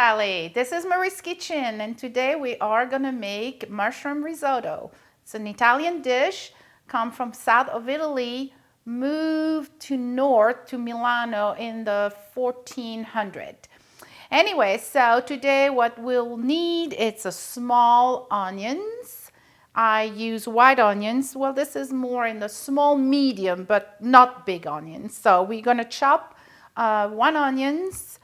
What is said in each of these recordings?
Italy. This is Marie's Kitchen, and today we are gonna make mushroom risotto. It's an Italian dish, come from south of Italy, moved to north to Milano in the 1400. Anyway, so today what we'll need is a small onions. I use white onions. Well, this is more in the small medium, but not big onions. So we're gonna chop 1 onions,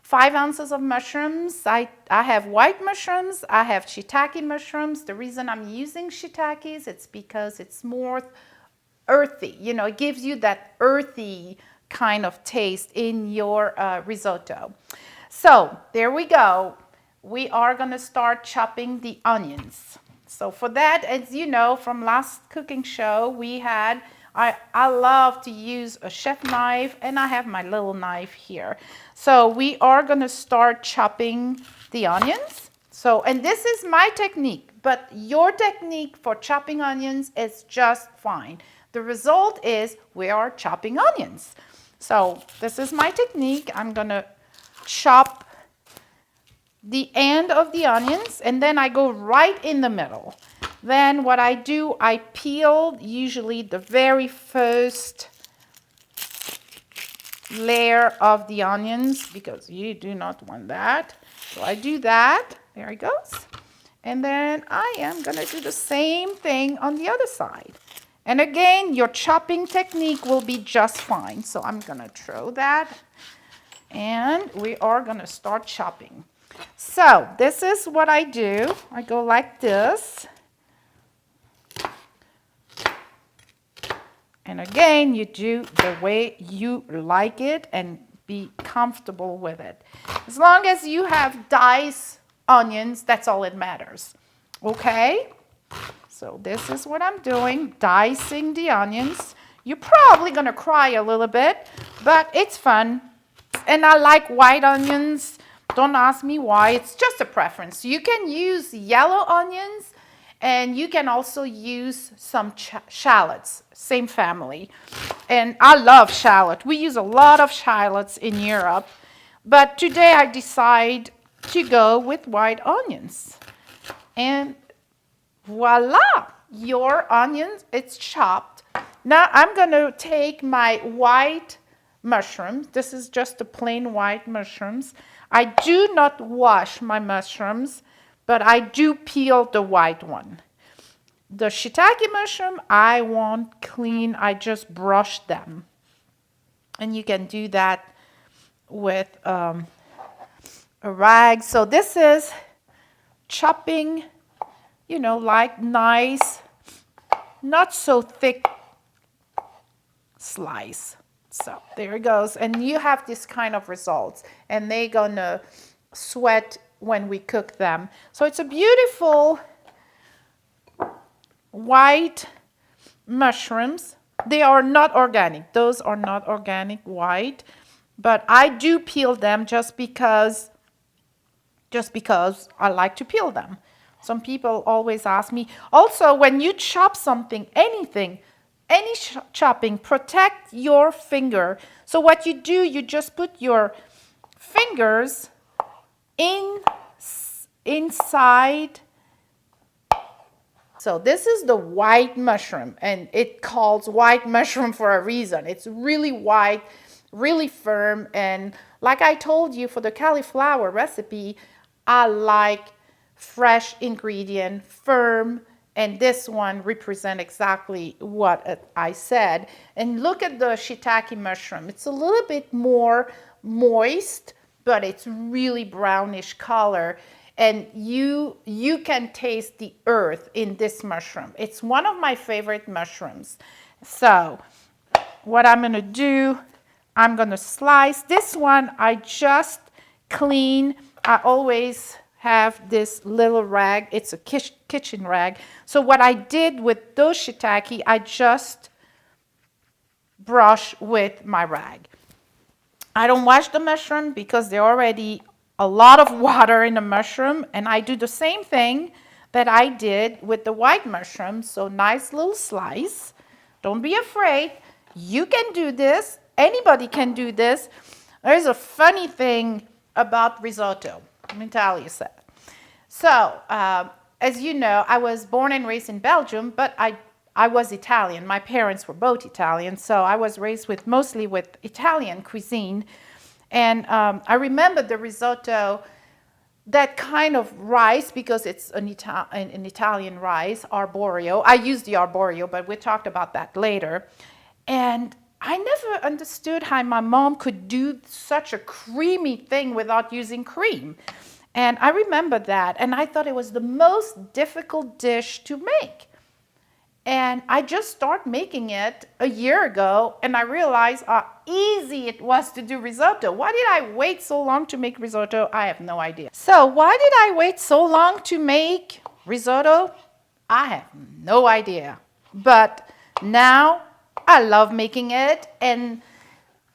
5 ounces of mushrooms. I have white mushrooms. I have shiitake mushrooms. The reason I'm using shiitakes, it's because it's more earthy. You know, it gives you that earthy kind of taste in your risotto. So there we go. We are going to start chopping the onions. So for that, as you know from last cooking show, we had I love to use a chef knife, and I have my little knife here. So we are going to start chopping the onions. So, and this is my technique, but your technique for chopping onions is just fine. The result is we are chopping onions. So this is my technique. I'm going to chop the end of the onions, and then I go right in the middle. Then what I do, I peel usually the very first layer of the onions because you do not want that. So I do that. There it goes. And then I am going to do the same thing on the other side. And again, your chopping technique will be just fine. So I'm going to throw that. And we are going to start chopping. So this is what I do. I go like this. And again, you do the way you like it and be comfortable with it. As long as you have diced onions, that's all that matters. Okay? So this is what I'm doing, dicing the onions. You're probably going to cry a little bit, but it's fun. And I like white onions. Don't ask me why. It's just a preference. You can use yellow onions, and you can also use some shallots, same family. And I love shallot. We use a lot of shallots in Europe. But today I decide to go with white onions. And voila, your onions, it's chopped. Now I'm going to take my white mushrooms. This is just a plain white mushrooms. I do not wash my mushrooms, but I do peel the white one. The shiitake mushroom, I want clean. I just brush them. And you can do that with a rag. So this is chopping, you know, like nice, not so thick slice. So there it goes. And you have this kind of results. And they're going to sweat when we cook them. So it's a beautiful white mushrooms. They are not organic. Those are not organic white. But I do peel them just because I like to peel them. Some people always ask me. Also, when you chop something, anything, any chopping, protect your finger. So what you do, you just put your fingers inside. So this is the white mushroom, and it calls white mushroom for a reason. It's really white, really firm, and like I told you for the cauliflower recipe, I like fresh ingredient, firm, and this one represents exactly what I said. And look at the shiitake mushroom. It's a little bit more moist, but it's really brownish color. And you can taste the earth in this mushroom. It's one of my favorite mushrooms. So what I'm going to do, I'm going to slice. This one I just clean. I always have this little rag. It's a kitchen rag. So what I did with those shiitake, I just brush with my rag. I don't wash the mushroom because they're already a lot of water in the mushroom, and I do the same thing that I did with the white mushroom. So nice little slice. Don't be afraid. You can do this. Anybody can do this. There's a funny thing about risotto. Let me tell you that. So, as you know, I was born and raised in Belgium, but I was Italian. My parents were both Italian, so I was raised mostly with Italian cuisine. And I remember the risotto, that kind of rice, because it's an Italian rice, arborio. I use the arborio, but we talked about that later. And I never understood how my mom could do such a creamy thing without using cream. And I remember that, and I thought it was the most difficult dish to make. And I just started making it a year ago, and I realized how easy it was to do risotto. Why did I wait so long to make risotto? I have no idea. So why did I wait so long to make risotto? I have no idea. But now I love making it, and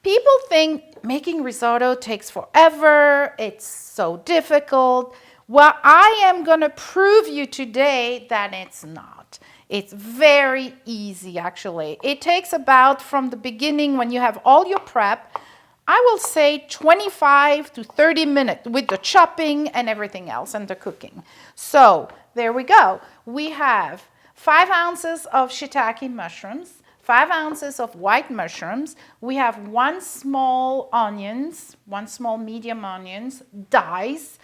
people think making risotto takes forever, it's so difficult. Well, I am going to prove you today that it's not. It's very easy, actually. It takes about, from the beginning, when you have all your prep, I will say 25 to 30 minutes with the chopping and everything else and the cooking. So there we go. We have 5 ounces of shiitake mushrooms, 5 ounces of white mushrooms. We have 1 small onions, 1 small medium onions, diced.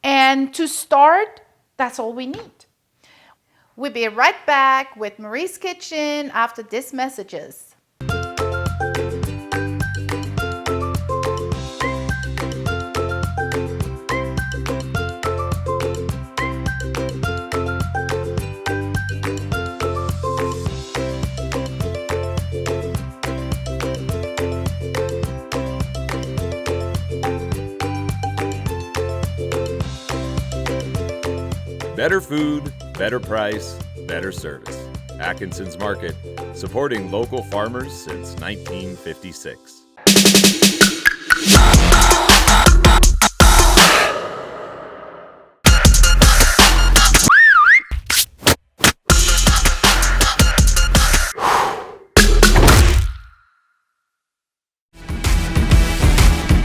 And to start, that's all we need. We'll be right back with Marie's Kitchen after these messages. Better food, better price, better service. Atkinson's Market, supporting local farmers since 1956.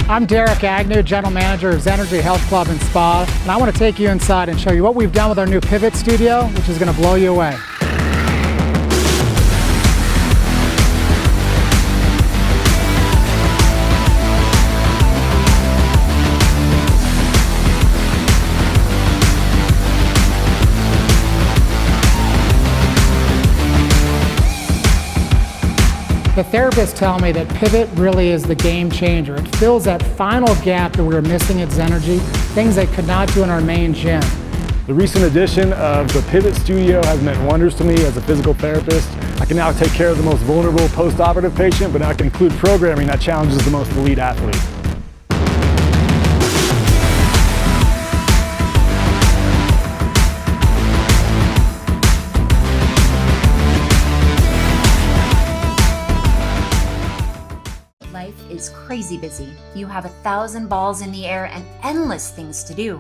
I'm Derek Agnew, General Manager of Zenergy Health Club and Spa, and I want to take you inside and show you what we've done with our new Pivot Studio, which is going to blow you away. The therapists tell me that Pivot really is the game changer. It fills that final gap that we were missing at Zenergy, things they could not do in our main gym. The recent addition of the Pivot Studio has meant wonders to me as a physical therapist. I can now take care of the most vulnerable post-operative patient, but I can include programming that challenges the most elite athlete. Is crazy busy. You have 1,000 balls in the air and endless things to do.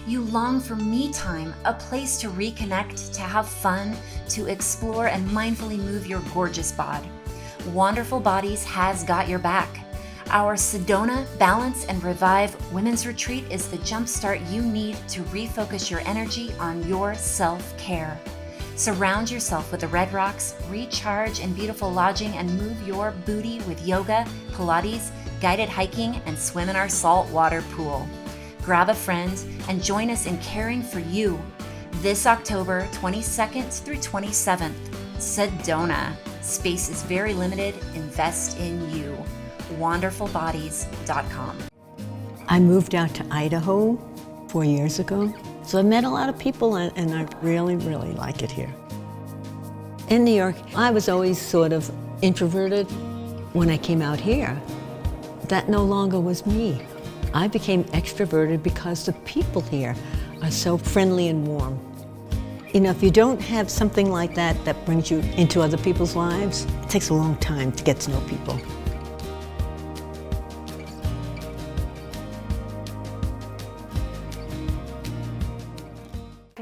You long for me time, a place to reconnect, to have fun, to explore and mindfully move your gorgeous bod. Wonderful Bodies has got your back. Our Sedona Balance and Revive Women's Retreat is the jumpstart you need to refocus your energy on your self-care. Surround yourself with the Red Rocks, recharge in beautiful lodging, and move your booty with yoga, Pilates, guided hiking, and swim in our saltwater pool. Grab a friend and join us in caring for you this October 22nd through 27th. Sedona. Space is very limited. Invest in you. WonderfulBodies.com. I moved out to Idaho 4 years ago. So I met a lot of people, and I really, really like it here. In New York, I was always sort of introverted. When I came out here, that no longer was me. I became extroverted because the people here are so friendly and warm. You know, if you don't have something like that that brings you into other people's lives, it takes a long time to get to know people.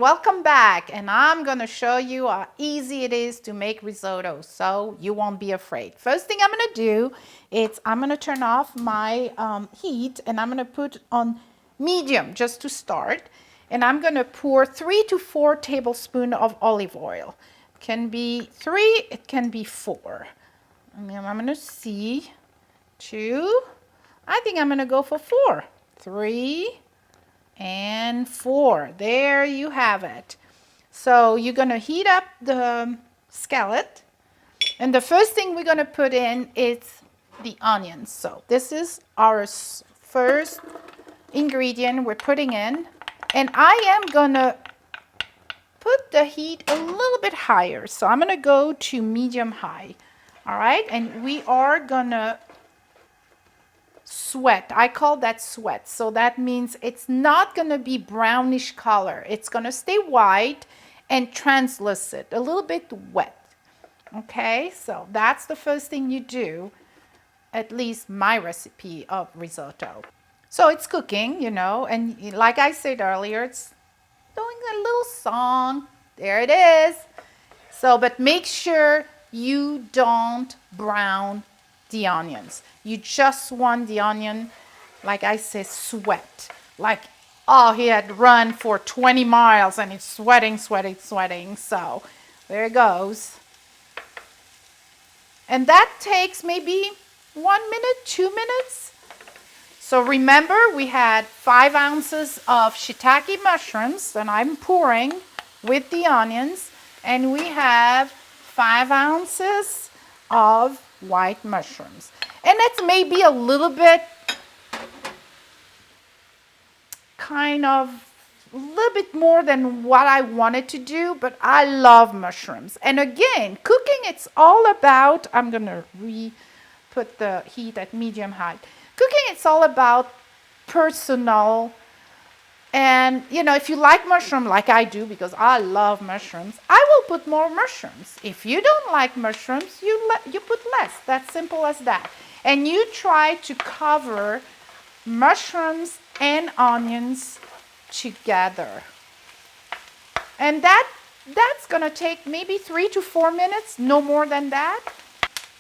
welcome back, and I'm gonna show you how easy it is to make risotto, so you won't be afraid. First thing I'm gonna do is I'm gonna turn off my heat, and I'm gonna put on medium just to start, and I'm gonna pour 3 to 4 tablespoons of olive oil. It can be 3, it can be 4. And then I'm gonna see 2. I think I'm gonna go for 4. 3 and 4. There you have it. So you're gonna heat up the skillet, and the first thing we're gonna put in is the onions. So this is our first ingredient we're putting in, and I am gonna put the heat a little bit higher. So I'm gonna go to medium high. All right, and we are gonna sweat. I call that sweat. So that means it's not going to be brownish color. It's going to stay white and translucent, a little bit wet. Okay, so that's the first thing you do, at least my recipe of risotto. So it's cooking, you know, and like I said earlier, it's doing a little song. There it is. So, but make sure you don't brown the onions. You just want the onion, like I said, sweat. Like, oh, he had run for 20 miles and it's sweating, sweating, sweating. So there it goes. And that takes maybe 1 minute, 2 minutes. So remember, we had 5 ounces of shiitake mushrooms that I'm pouring with the onions, and we have 5 ounces of white mushrooms. And it's maybe a little bit a little bit more than what I wanted to do, but I love mushrooms. And again, cooking, it's all about, I'm gonna put the heat at medium high. Cooking, it's all about personal. And, you know, if you like mushroom like I do, because I love mushrooms, I will put more mushrooms. If you don't like mushrooms, you put less. That's simple as that. And you try to cover mushrooms and onions together. And that's going to take maybe 3 to 4 minutes, no more than that.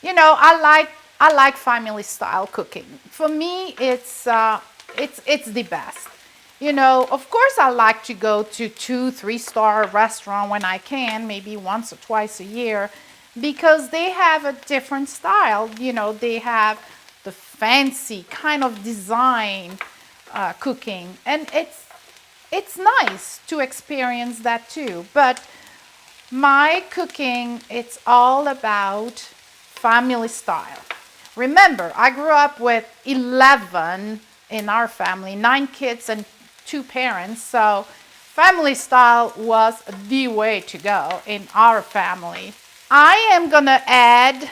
You know, I like family style cooking. For me, it's the best. You know, of course, I like to go to 2-3-star restaurant when I can, maybe once or twice a year, because they have a different style. You know, they have the fancy kind of design cooking, and it's nice to experience that too. But my cooking, it's all about family style. Remember, I grew up with 11 in our family, 9 kids and 2 parents, so family style was the way to go in our family. I am gonna add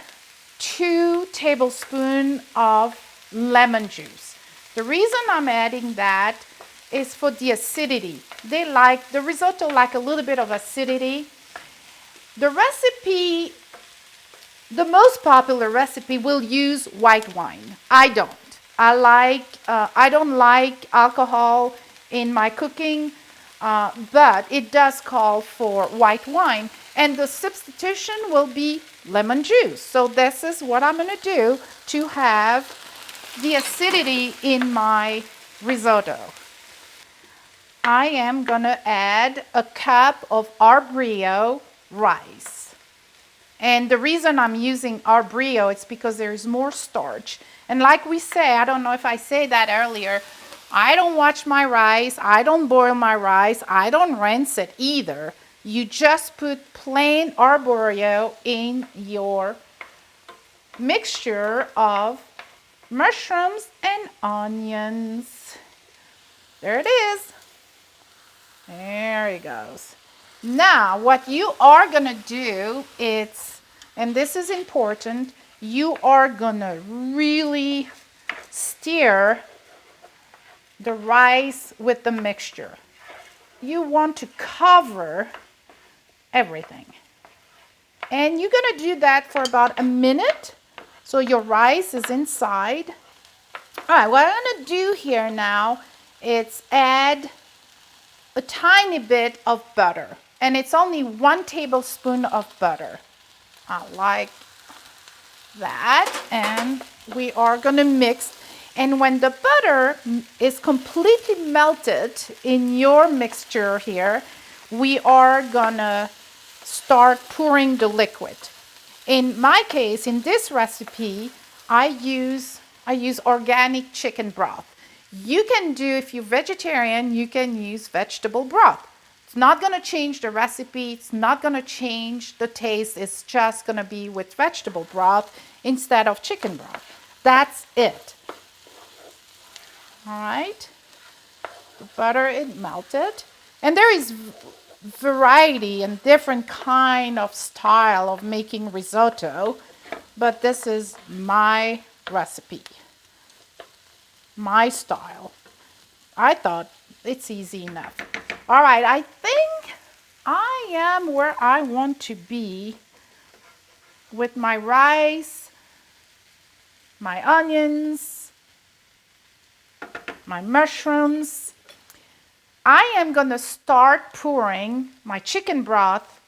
2 tablespoons of lemon juice. The reason I'm adding that is for the acidity. The risotto like a little bit of acidity. The recipe, the most popular recipe will use white wine. I don't. I don't like alcohol in my cooking, but it does call for white wine, and the substitution will be lemon juice. So this is what I'm going to do to have the acidity in my risotto. I am going to add a cup of arborio rice. And the reason I'm using arborio is because there's more starch. And like we say, I don't know if I say that earlier, I don't wash my rice, I don't boil my rice, I don't rinse it either. You just put plain arborio in your mixture of mushrooms and onions. There it is. There it goes. Now, what you are going to do is, and this is important, you are going to really stir the rice with the mixture. You want to cover everything. And you're going to do that for about a minute, so your rice is inside. All right, what I'm going to do here now is add a tiny bit of butter, and it's only 1 tablespoon of butter. I like that, and we are gonna mix. And when the butter is completely melted in your mixture here, we are gonna start pouring the liquid. In my case, in this recipe, I use organic chicken broth. You can do, if you're vegetarian, you can use vegetable broth. It's not going to change the recipe. It's not going to change the taste. It's just going to be with vegetable broth instead of chicken broth. That's it. All right. The butter is melted. And there is variety and different kind of style of making risotto, but this is my recipe, my style. I thought it's easy enough. All right, I think I am where I want to be with my rice, my onions, my mushrooms. I am gonna start pouring my chicken broth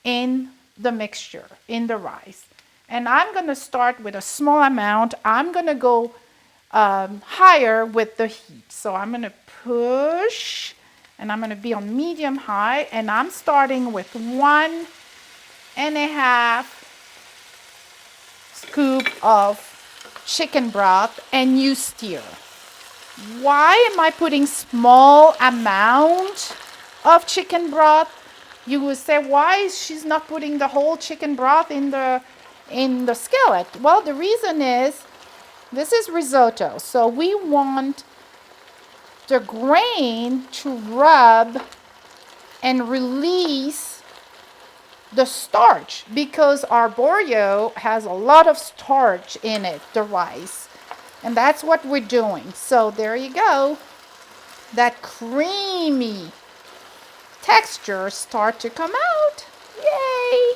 in the mixture, in the rice. And I'm gonna start with a small amount. I'm gonna go higher with the heat. So I'm gonna push, and I'm gonna be on medium high, and I'm starting with 1.5 scoop of chicken broth, and you stir. Why am I putting small amount of chicken broth? You will say, why is she's not putting the whole chicken broth in the skillet? Well, the reason is this is risotto, so we want the grain to rub and release the starch, because arborio has a lot of starch in it, the rice. And that's what we're doing. So there you go. That creamy texture start to come out. Yay!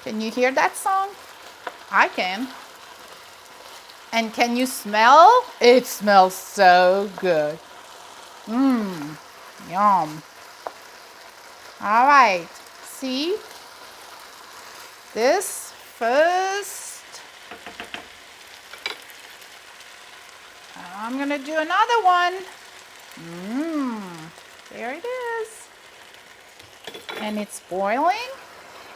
Can you hear that song? I can. And can you smell? It smells so good. Yum. All right. See? This first. I'm going to do another one. There it is. And it's boiling.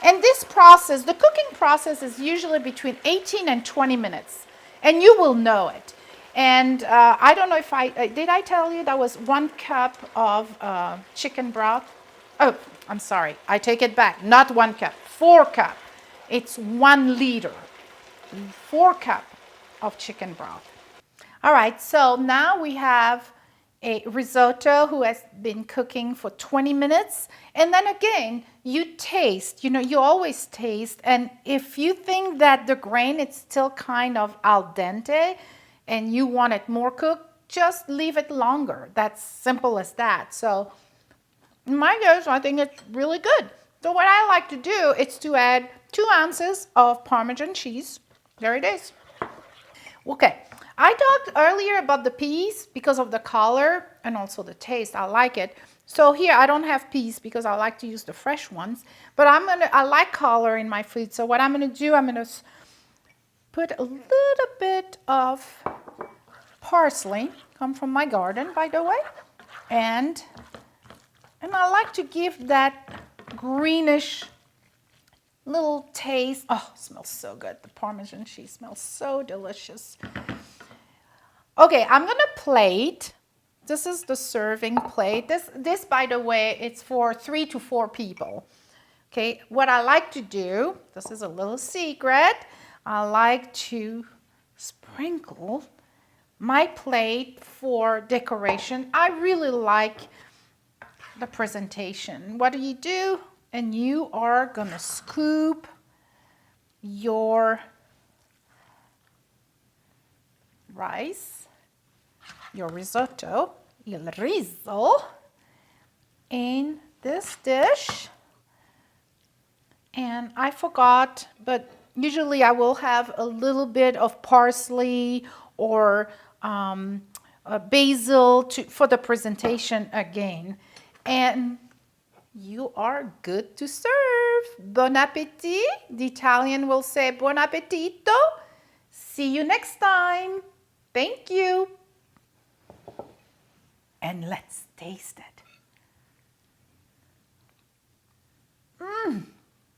And this process, the cooking process, is usually between 18 and 20 minutes. And you will know it. And I don't know if did I tell you that was 1 cup of chicken broth? Oh, I'm sorry. I take it back. Not 1 cup. 4 cup. It's 1 liter. 4 cup of chicken broth. All right, so now we have a risotto who has been cooking for 20 minutes. And then again, you taste, you always taste. And if you think that the grain is still kind of al dente and you want it more cooked, just leave it longer. That's simple as that. So in my case, I think it's really good. So what I like to do is to add 2 ounces of Parmesan cheese. There it is. Okay. I talked earlier about the peas because of the color and also the taste. I like it. So here I don't have peas because I like to use the fresh ones. But I like color in my food. So what I'm going to do, I'm going to put a little bit of parsley, come from my garden, by the way. And I like to give that greenish little taste. Oh, it smells so good. The Parmesan cheese smells so delicious. Okay, I'm gonna plate. This is the serving plate. This, by the way, it's for 3 to 4 people. Okay, what I like to do, this is a little secret, I like to sprinkle my plate for decoration. I really like the presentation. What do? And you are gonna scoop your rice, your risotto, il riso, in this dish. And I forgot, but usually I will have a little bit of parsley or basil for the presentation again. And you are good to serve. Bon appetit. The Italian will say buon appetito. See you next time. Thank you. And let's taste it.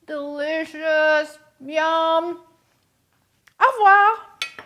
Delicious. Yum. Au revoir.